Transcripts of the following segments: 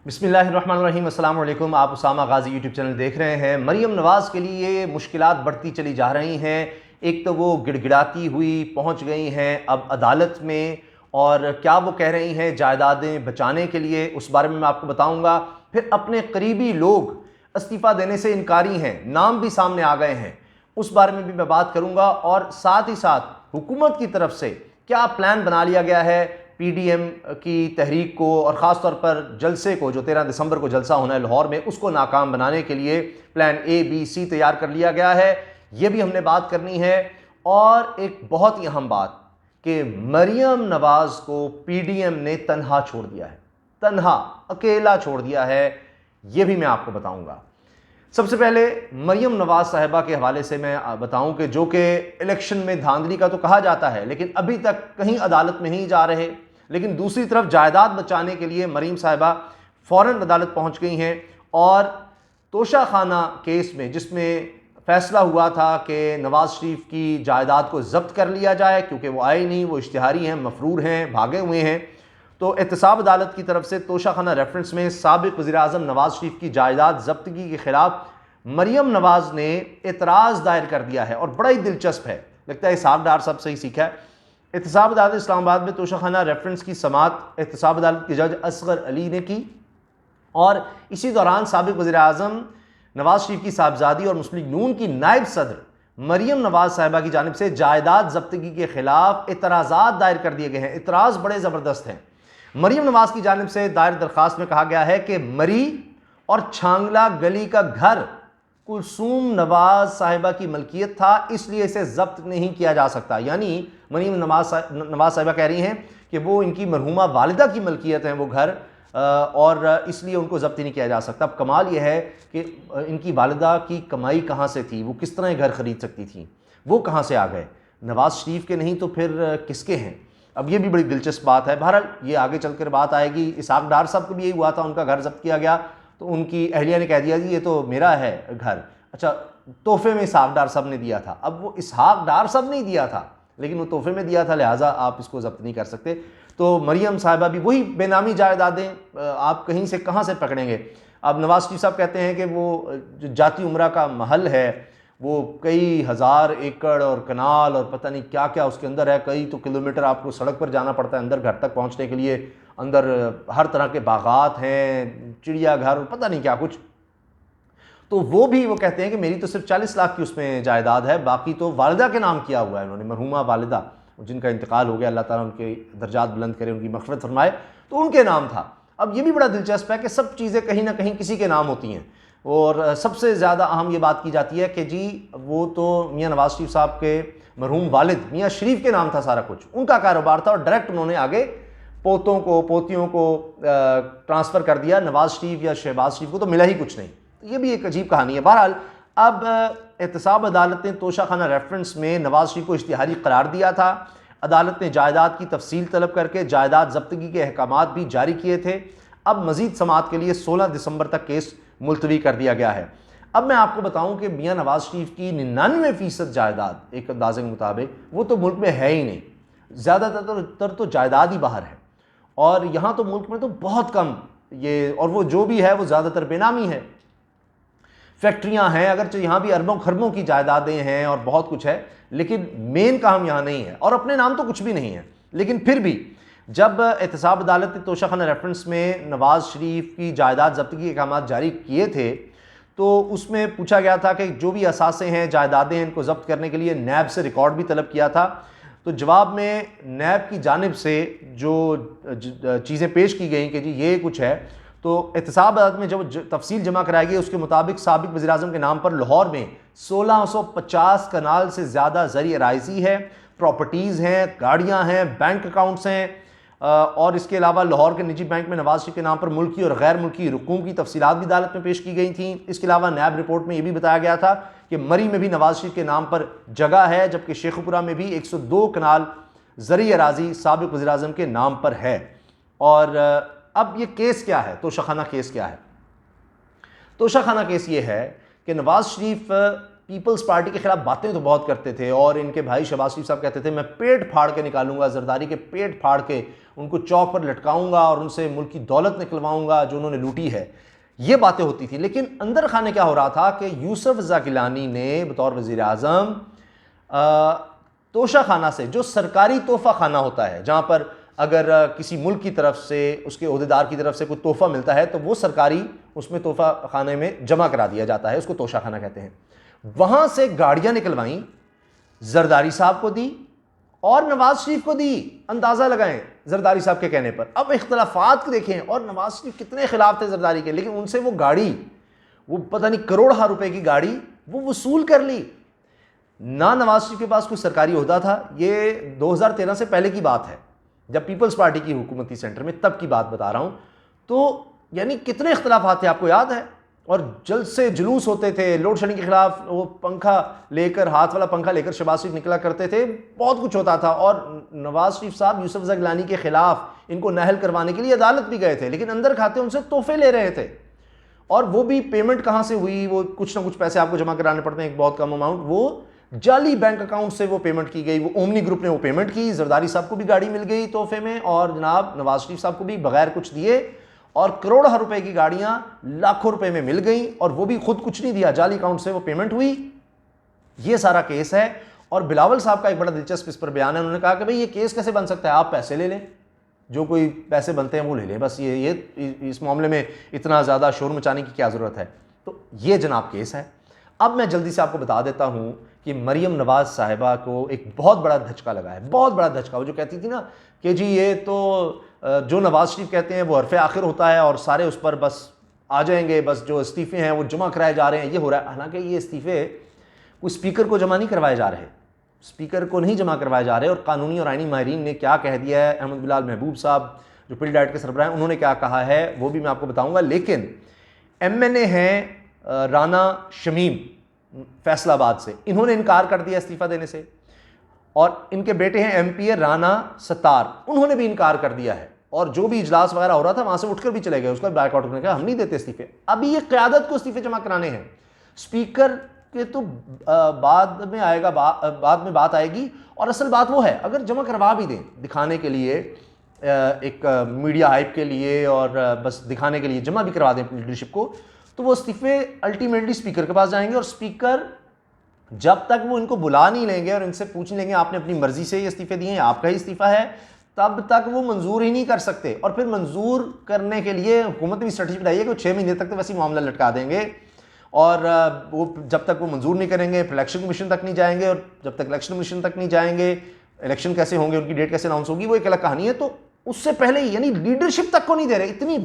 बिस्मिल्लाहिर्रहमानिर्रहीम, अस्सलाम वालेकुम। आप उसामा गाज़ी यूट्यूब चैनल देख रहे हैं। मरीम नवाज़ के लिए मुश्किलात बढ़ती चली जा रही हैं। एक तो वो गिड़गिड़ाती हुई पहुंच गई हैं अब अदालत में, और क्या वो कह रही हैं जायदादें बचाने के लिए, उस बारे में मैं आपको बताऊंगा। फिर अपने करीबी लोग इस्तीफ़ा देने से इनकारी हैं, नाम भी सामने आ गए हैं, उस बारे में भी मैं बात करूंगा। और साथ ही साथ हुकूमत की तरफ से क्या प्लान बना लिया गया है पीडीएम की तहरीक को, और ख़ास तौर पर जलसे को, जो 13 दिसंबर को जलसा होना है लाहौर में, उसको नाकाम बनाने के लिए प्लान A, B, C तैयार कर लिया गया है। ये भी हमने बात करनी है। और एक बहुत ही अहम बात कि मरियम नवाज़ को पीडीएम ने तन्हा छोड़ दिया है, तन्हा अकेला छोड़ दिया है, ये भी मैं आपको बताऊंगा। सबसे पहले मरियम नवाज साहिबा के हवाले से मैं बताऊं कि जो कि इलेक्शन में धांधली का तो कहा जाता है, लेकिन अभी तक कहीं अदालत में नहीं जा रहे। लेकिन दूसरी तरफ जायदाद बचाने के लिए मरीम साहिबा फ़ौरन अदालत पहुंच गई हैं। और तोशा खाना केस में, जिसमें फ़ैसला हुआ था कि नवाज़ शरीफ की जायदाद को ज़ब्त कर लिया जाए, क्योंकि वो आए नहीं, वो इश्तिहारी हैं, मफरूर हैं, भागे हुए हैं, तो एहतसाब अदालत की तरफ से तोशा खाना रेफरेंस में साबिक़ वज़ीर-ए-आज़म नवाज़ शरीफ की जायदाद ज़ब्तगी के ख़िलाफ़ मरियम नवाज़ ने एतराज़ दायर कर दिया है। और बड़ा ही दिलचस्प है, लगता है इसहाक डार साहब से ही सीखा है। एहतसाब अदालत इस्लामाबाद में तोशा खाना रेफरेंस की समात एहतसाब अदालत के जज असगर अली ने की, और इसी दौरान साबिक़ वज़ीर-ए-आज़म नवाज़ शरीफ की साहबजादी और मुस्लिम लीग नून की नायब सदर मरियम नवाज़ साहिबा की जानिब से जायदाद ज़ब्तगी के ख़िलाफ़ एतराज़ात दायर कर दिए गए हैं। एतराज़ बड़े ज़बरदस्त हैं। मरियम नवाज़ की जानिब से दायर दरख्वास्त में कहा गया है कि मरी और छांगला गली का घर कुलसूम नवाज़ साहिबा की मलकियत था, इसलिए इसे ज़ब्त नहीं किया जा सकता। यानी मरियम नवाज़ साहिबा कह रही हैं कि वो इनकी मरहूमा वालिदा की मलकियत हैं वो घर, और इसलिए उनको ज़ब्त ही नहीं किया जा सकता। अब कमाल यह है कि इनकी वालिदा की कमाई कहाँ से थी, वो किस तरह घर ख़रीद सकती थी, वो कहाँ से आ गए, नवाज़ शरीफ के नहीं तो फिर किसके हैं। अब ये भी बड़ी दिलचस्प बात है। बहरहाल ये आगे चलकर बात आएगी। इसहाक डार साहब को भी यही हुआ था, उनका घर जब्त किया गया तो उनकी अहलिया ने कह दिया कि ये तो मेरा है घर, अच्छा तोहफे में इसहाक डार साहब ने दिया था। अब वो इसहाक डार साहब नहीं दिया था, लेकिन वो तोहफे में दिया था, लिहाजा आप इसको जब्त नहीं कर सकते। तो मरियम साहिबा भी वही बेनामी जायदादें आप कहीं से कहाँ से पकड़ेंगे। अब नवाज शरीफ साहब कहते हैं कि वो जो जाती उमरा का महल है वो कई हज़ार एकड़ और कनाल और पता नहीं क्या क्या उसके अंदर है, कई तो किलोमीटर आपको सड़क पर जाना पड़ता है अंदर घर तक पहुंचने के लिए। अंदर हर तरह के बागात हैं, चिड़ियाघर और पता नहीं क्या कुछ। तो वो भी वो कहते हैं कि मेरी तो सिर्फ 40 लाख की उसमें जायदाद है, बाकी तो वालिदा के नाम किया हुआ है उन्होंने, मरहूमा वालिदा जिनका इंतकाल हो गया, अल्लाह ताला उनके दर्जात बुलंद करे, उनकी मग़फ़िरत फरमाए, तो उनके नाम था। अब ये भी बड़ा दिलचस्प है कि सब चीज़ें कहीं ना कहीं किसी के नाम होती हैं। और सबसे ज़्यादा अहम ये बात की जाती है कि जी वो तो मियाँ नवाज़ शरीफ साहब के मरहूम वालिद मियाँ शरीफ के नाम था, सारा कुछ उनका कारोबार था, और डायरेक्ट उन्होंने आगे पोतों को पोतियों को ट्रांसफ़र कर दिया। नवाज़ शरीफ या शहबाज शरीफ को तो मिला ही कुछ नहीं। तो ये भी एक अजीब कहानी है। बहरहाल अब एहतसाब अदालत ने तोशा खाना रेफरेंस में नवाज़ शरीफ को इश्तिहारी करार दिया था। अदालत ने जायदाद की तफसील तलब करके जायदाद जब्तगी के अहकामात भी जारी किए थे। अब मज़ीद समाअत के लिए 16 दिसंबर तक केस मुलतवी कर दिया गया है। अब मैं आपको बताऊं कि मियाँ नवाज़ शरीफ की 99% जायदाद एक अंदाजे के मुताबिक वो तो मुल्क में है ही नहीं, ज़्यादातर तो जायदाद ही बाहर है, और यहाँ तो मुल्क में तो बहुत कम ये, और वो जो भी है वो ज़्यादातर बेनामी है। फैक्ट्रियाँ हैं, अगरचे यहाँ भी अरबों खरबों की जायदादें हैं और बहुत कुछ है, लेकिन मेन काम यहाँ नहीं है, और अपने नाम तो कुछ भी नहीं है। लेकिन फिर भी जब एहतसाब अदालत ने तोशा खाना रेफरेंस में नवाज़ शरीफ की जायदाद जब्तगी के अहकाम जारी किए थे, तो उसमें पूछा गया था कि जो भी असासे हैं, जायदादें, इनको जब्त करने के लिए नैब से रिकॉर्ड भी तलब किया था। तो जवाब में नैब की जानिब से जो चीज़ें पेश की गई कि जी ये कुछ है, तो एहतसाब अदालत में जब तफसील जमा कराई गई उसके मुताबिक साबिक़ वज़ीर-ए-आज़म के नाम पर लाहौर में 1650 कनाल से ज़्यादा ज़री अराइज़ी है, प्रॉपर्टीज़ हैं, गाड़ियाँ हैं, बैंक अकाउंट्स हैं, और इसके अलावा लाहौर के निजी बैंक में नवाज़ शरीफ के नाम पर मुल्की और गैर मुल्की रकूम की तफसीलात भी अदालत में पेश की गई थी। इसके अलावा नैब रिपोर्ट में यह भी बताया गया था कि मरी में भी नवाज़ शरीफ के नाम पर जगह है, जबकि शेखुपुरा में भी 102 कनाल ज़री अराज़ी साबिक़ वज़ीर-ए-आज़म के नाम पर है। और अब ये केस क्या है, तोशा खाना केस क्या है? तोशा खाना केस ये है कि नवाज़ शरीफ पीपल्स पार्टी के खिलाफ बातें तो बहुत करते थे, और इनके भाई शहबाज शरीफ साहब कहते थे मैं पेट फाड़ के निकालूंगा, जरदारी के पेट फाड़ के उनको चौक पर लटकाऊंगा और उनसे मुल्क की दौलत निकलवाऊंगा जो उन्होंने लूटी है। ये बातें होती थी। लेकिन अंदर खाने क्या हो रहा था कि यूसुफ रज़ा गिलानी ने बतौर वज़ीर आज़म तोशा खाना से, जो सरकारी तोहफा खाना होता है, जहाँ पर अगर किसी मुल्क की तरफ से उसके ओहदेदार की तरफ से कोई तोहफा मिलता है तो वो सरकारी उसमें तोहफा खाने में जमा करा दिया जाता है, उसको तोशा खाना कहते हैं। वहाँ से गाड़ियाँ निकलवाईं, जरदारी साहब को दी और नवाज शरीफ को दी। अंदाज़ा लगाएं जरदारी साहब के कहने पर। अब इख्तलाफात देखें, और नवाज शरीफ कितने खिलाफ थे जरदारी के, लेकिन उनसे वो गाड़ी, वो पता नहीं करोड़ रुपए की गाड़ी वो वसूल कर ली। ना नवाज शरीफ के पास कोई सरकारी ओहदा था। ये 2013 से पहले की बात है, जब पीपल्स पार्टी की हुकूमत थी सेंटर में, तब की बात बता रहा हूँ। तो यानी कितने इख्तलाफात थे, आपको याद है। और जल्द से जुलूस होते थे लोड शेडिंग के खिलाफ, वो पंखा लेकर, हाथ वाला पंखा लेकर शहबाज शरीफ निकला करते थे, बहुत कुछ होता था। और नवाज शरीफ साहब यूसुफ रज़ा गिलानी के खिलाफ इनको नाअहल करवाने के लिए अदालत भी गए थे, लेकिन अंदर खाते उनसे तोहफे ले रहे थे। और वो भी पेमेंट कहाँ से हुई, वो कुछ ना कुछ पैसे आपको जमा कराने पड़ते हैं, एक बहुत कम अमाउंट, वो जाली बैंक अकाउंट से वो पेमेंट की गई। वो ओमनी ग्रुप ने वो पेमेंट की, जरदारी साहब को भी गाड़ी मिल गई तोहफे में, और जनाब नवाज शरीफ साहब को भी बगैर कुछ दिए, और करोड़ रुपए की गाड़ियां लाखों रुपए में मिल गई, और वो भी खुद कुछ नहीं दिया, जाली अकाउंट से वो पेमेंट हुई। ये सारा केस है। और बिलावल साहब का एक बड़ा दिलचस्प इस पर बयान है। उन्होंने कहा कि भाई ये केस कैसे बन सकता है, आप पैसे ले लें, जो कोई पैसे बनते हैं वो ले लें, बस ये इस मामले में इतना ज़्यादा शोर मचाने की क्या ज़रूरत है। तो ये जनाब केस है। अब मैं जल्दी से आपको बता देता हूँ कि मरियम नवाज साहिबा को एक बहुत बड़ा धचका लगा है, बहुत बड़ा धचका। वो जो कहती थी ना कि जी ये तो जो नवाज शरीफ कहते हैं वो हरफ़े आखिर होता है और सारे उस पर बस आ जाएंगे, बस जो इस्तीफ़े हैं वो जमा कराए जा रहे हैं, ये हो रहा है। हालांकि ये इस्तीफ़े कोई स्पीकर को जमा नहीं करवाए जा रहे, स्पीकर को नहीं जमा करवाए जा रहे। और कानूनी और आइनी माहिरीन ने क्या कह दिया है, अहमद बिलाल महबूब साहब जो पिल डाइट के सरबराह हैं, उन्होंने क्या कहा है वो भी मैं आपको बताऊँगा। लेकिन MNA हैं राना शमीम फैसलाबाद से, इन्होंने इनकार कर दिया इस्तीफ़ा देने से। और इनके बेटे हैं MPA राना सत्तार, उन्होंने भी इनकार कर दिया है। और जो भी इजलास वगैरह हो रहा था वहाँ से उठकर भी चले गए, उसका बैकआउट करने का, हम नहीं देते इस्तीफ़े। अभी ये क़यादत को इस्तीफ़े जमा कराने हैं, स्पीकर के तो बाद में आएगा, बाद में बात आएगी। और असल बात वो है, अगर जमा करवा भी दें दिखाने के लिए, एक मीडिया हाइप के लिए, और बस दिखाने के लिए जमा भी करवा दें लीडरशिप को, तो वो इस्तीफ़े अल्टीमेटली स्पीकर के पास जाएंगे। और स्पीकर जब तक वो इनको बुला नहीं लेंगे और इनसे पूछ लेंगे आपने अपनी मर्जी से ये इस्तीफ़े दिए हैं, आपका ही इस्तीफ़ा है, तब तक वो मंजूर ही नहीं कर सकते। और फिर मंजूर करने के लिए हुकूमत ने भी स्ट्रेटजी बनाई है कि 6 महीने तक तो वैसे ही मामला लटका देंगे, और वो जब तक वो मंजूर नहीं करेंगे फिर इलेक्शन कमीशन तक नहीं जाएंगे, और जब तक इलेक्शन कमीशन तक नहीं जाएंगे, इलेक्शन कैसे होंगे, उनकी डेट कैसे अनाउंस होगी, वो एक अलग कहानी है। तो उससे पहले ही यानी लीडरशिप तक को नहीं दे रहे। इतनी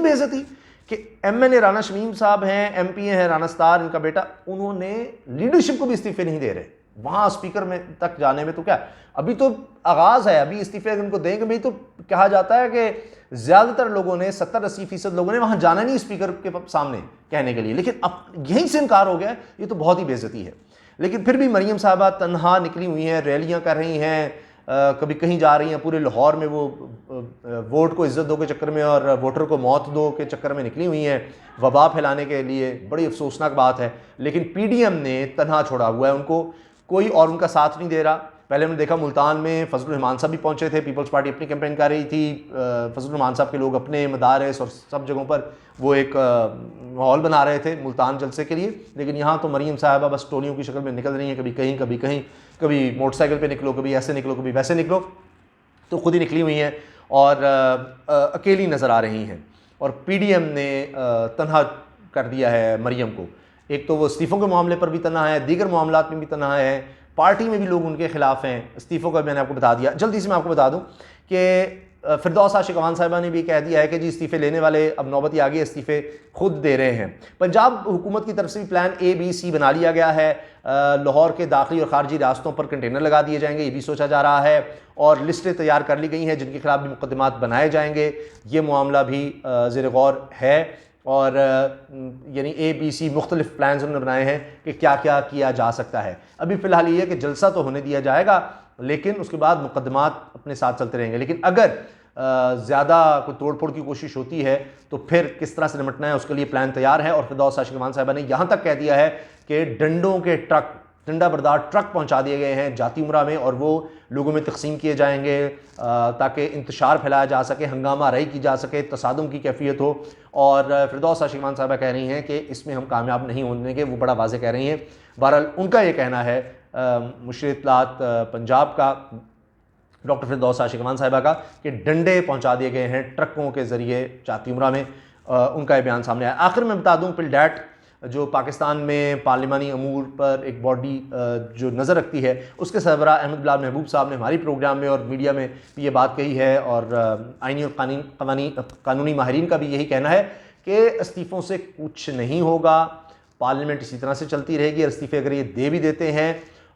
बेइज्जती कि MNA राना शमीम साहब हैं, MPA हैं राना सत्तार, इनका बेटा, उन्होंने लीडरशिप को भी इस्तीफे नहीं दे रहे। वहाँ स्पीकर में तक जाने में तो क्या, अभी तो आगाज़ है, अभी इस्तीफे उनको देंगे भाई, तो कहा जाता है कि ज़्यादातर लोगों ने, 70-80% लोगों ने वहाँ जाना नहीं स्पीकर के सामने कहने के लिए। लेकिन अब यहीं से इनकार हो गया, ये तो बहुत ही बेइज्जती है। लेकिन फिर भी मरियम साहबा तनहा निकली हुई हैं, रैलियाँ कर रही हैं, कभी कहीं जा रही हैं, पूरे लाहौर में वो वोट को इज्जत दो के चक्कर में और वोटर को मौत दो के चक्कर में निकली हुई हैं, वबा फैलाने के लिए। बड़ी अफसोसनाक बात है। लेकिन PDM ने तनहा छोड़ा हुआ है उनको, कोई और उनका साथ नहीं दे रहा। पहले हमने देखा मुल्तान में फजल रहमान साहब भी पहुंचे थे, पीपल्स पार्टी अपनी कैंपेन कर रही थी, फजल रहमान साहब के लोग अपने मदारस और सब जगहों पर वो एक माहौल बना रहे थे मुल्तान जलसे के लिए। लेकिन यहाँ तो मरियम साहबा बस टोलियों की शक्ल में निकल रही हैं, कभी कहीं कभी कहीं, कभी मोटरसाइकिल पे निकलो, कभी ऐसे निकलो, कभी वैसे निकलो, तो खुद ही निकली हुई हैं और अकेली नज़र आ रही हैं। और PDM ने तनहा कर दिया है मरियम को। एक तो वो इस्तीफ़ों के मामले पर भी तनहा है, दीगर मामलात में भी तनहा है, पार्टी में भी लोग उनके खिलाफ हैं। इस्तीफ़ों का मैंने आपको बता दिया। जल्दी से मैं आपको बता दूं कि फिरदौस आशिक अवान साहिबा ने भी कह दिया है कि जी इस्तीफ़े लेने वाले अब नौबत ही आ गई, इस्तीफ़े खुद दे रहे हैं। पंजाब हुकूमत की तरफ से भी प्लान ABC बना लिया गया है। लाहौर के दाखिली और खारजी रास्तों पर कंटेनर लगा दिए जाएंगे, ये भी सोचा जा रहा है। और लिस्टें तैयार कर ली गई हैं जिनके खिलाफ भी मुकदमात बनाए जाएंगे। ये मामला भी ज़ेर गौर है। और यानी ABC मुख्तलिफ प्लान्स उन्होंने बनाए हैं कि क्या क्या किया जा सकता है। अभी फ़िलहाल ये है कि जलसा तो होने दिया जाएगा, लेकिन उसके बाद मुकदमात अपने साथ चलते रहेंगे। लेकिन अगर ज़्यादा कोई तोड़ फोड़ की कोशिश होती है तो फिर किस तरह से निपटना है उसके लिए प्लान तैयार है। और फिरदौस आशिक साहिबा ने यहाँ तक कह दिया है कि डंडों के ट्रक, डंडा बरदार ट्रक पहुँचा दिए गए हैं जाती उमरा में और वो लोगों में तकसीम किए जाएंगे ताकि इंतशार फैलाया जा सके, हंगामा रही की जा सके, तसादुम की कैफियत हो। और फिरदौस आशिक साहिबा कह रही हैं कि इसमें हम कामयाब नहीं होने के, वो बड़ा वाज़ेह कह रही हैं। बहरहाल उनका ये कहना है मुशीर इत्तलात पंजाब का डॉक्टर फिरदौस आशिक साहिबा का कि डंडे पहुंचा दिए गए हैं ट्रकों के ज़रिए जाती उमरा में। उनका ये बयान सामने आया। आखिर में बता दूं, पिलडैट जो पाकिस्तान में पार्लिमानी अमूर पर एक बॉडी जो नज़र रखती है, उसके सरबराह अहमद बिलाल महबूब साहब ने हमारी प्रोग्राम में और मीडिया में भी ये बात कही है और आइनी और कानूनी माहिरीन का भी यही कहना है कि इस्तीफ़ों से कुछ नहीं होगा, पार्लियामेंट इसी तरह से चलती रहेगी। और इस्तीफ़े अगर ये दे भी देते हैं,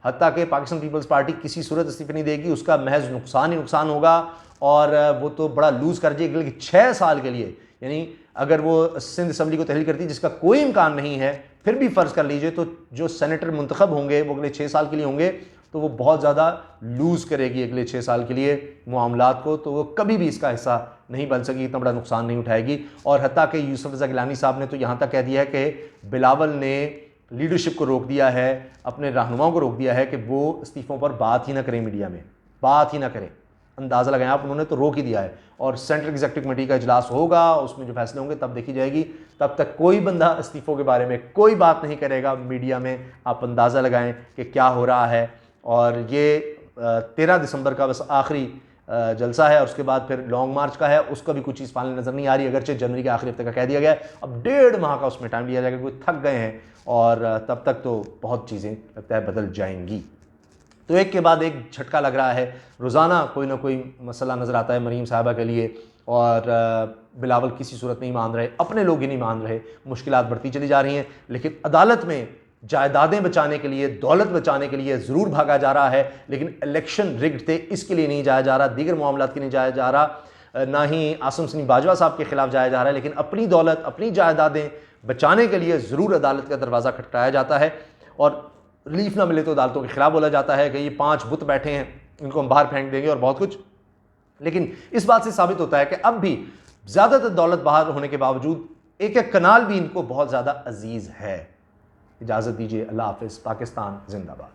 हत्ता कि पाकिस्तान पीपल्स पार्टी किसी सूरत इस्तीफ़े नहीं देगी, उसका महज नुकसान ही नुकसान होगा और वो तो बड़ा लूज़ कर जाएगी। लेकिन 6 साल के लिए, यानी अगर वो सिंध असम्बली को तहलील करती है जिसका कोई इम्कान नहीं है, फिर भी फ़र्ज़ कर लीजिए तो जो सेनेटर मुंतखब होंगे वो अगले 6 साल के लिए होंगे, तो वो बहुत ज़्यादा लूज़ करेगी अगले 6 साल के लिए मामलात को, तो वो कभी भी इसका हिस्सा नहीं बन सकेगी, इतना बड़ा नुकसान नहीं उठाएगी। और हत्ता कि यूसुफ रज़ा गिलानी साहब ने तो यहाँ तक कह दिया है कि बिलावल ने लीडरशिप को रोक दिया है, अपने रहनुमाओं को रोक दिया है कि वो इस्तीफ़ों पर बात ही ना करें, मीडिया में बात ही ना करें। अंदाज़ा लगाएं आप, उन्होंने तो रोक ही दिया है। और सेंट्रल एग्जीक्यूटिव कमेटी का इजलास होगा, उसमें जो फैसले होंगे तब देखी जाएगी। तब तक कोई बंदा इस्तीफ़ों के बारे में कोई बात नहीं करेगा मीडिया में। आप अंदाज़ा लगाएं कि क्या हो रहा है। और ये 13 दिसंबर का बस आखिरी जलसा है और उसके बाद फिर लॉन्ग मार्च का है, उसका भी कुछ चीज़ फाइनल नज़र नहीं आ रही। अगरचे जनवरी के आखिरी हफ्ते का कह दिया गया है, अब 1.5 माह का उसमें टाइम दिया जाएगा, कोई थक गए हैं और तब तक तो बहुत चीज़ें लगता है बदल जाएंगी। तो एक के बाद एक झटका लग रहा है, रोज़ाना कोई ना कोई मसला नज़र आता है मरीम साहिबा के लिए और बिलावल किसी सूरत नहीं मान रहे, अपने लोग ही नहीं मान रहे, मुश्किलात बढ़ती चली जा रही हैं। लेकिन अदालत में जायदादें बचाने के लिए, दौलत बचाने के लिए ज़रूर भागा जा रहा है, लेकिन इलेक्शन रिग्ड थे इसके लिए नहीं जाया जा रहा, दीगर मामलात के नहीं जाया जा रहा, ना ही आसिम सनी बाजवा साहब के खिलाफ जाया जा रहा है, लेकिन अपनी दौलत, अपनी जायदादें बचाने के लिए ज़रूर अदालत का दरवाज़ा खटखटाया जाता है। और रिलीफ ना मिले तो अदालतों के खिलाफ बोला जाता है कि ये 5 बुत बैठे हैं, इनको हम बाहर फेंक देंगे और बहुत कुछ। लेकिन इस बात से साबित होता है कि अब भी ज़्यादातर दौलत बाहर होने के बावजूद एक एक कनाल भी इनको बहुत ज़्यादा अजीज़ है। इजाज़त दीजिए, अल्लाह हाफ़िज़, पाकिस्तान जिंदाबाद।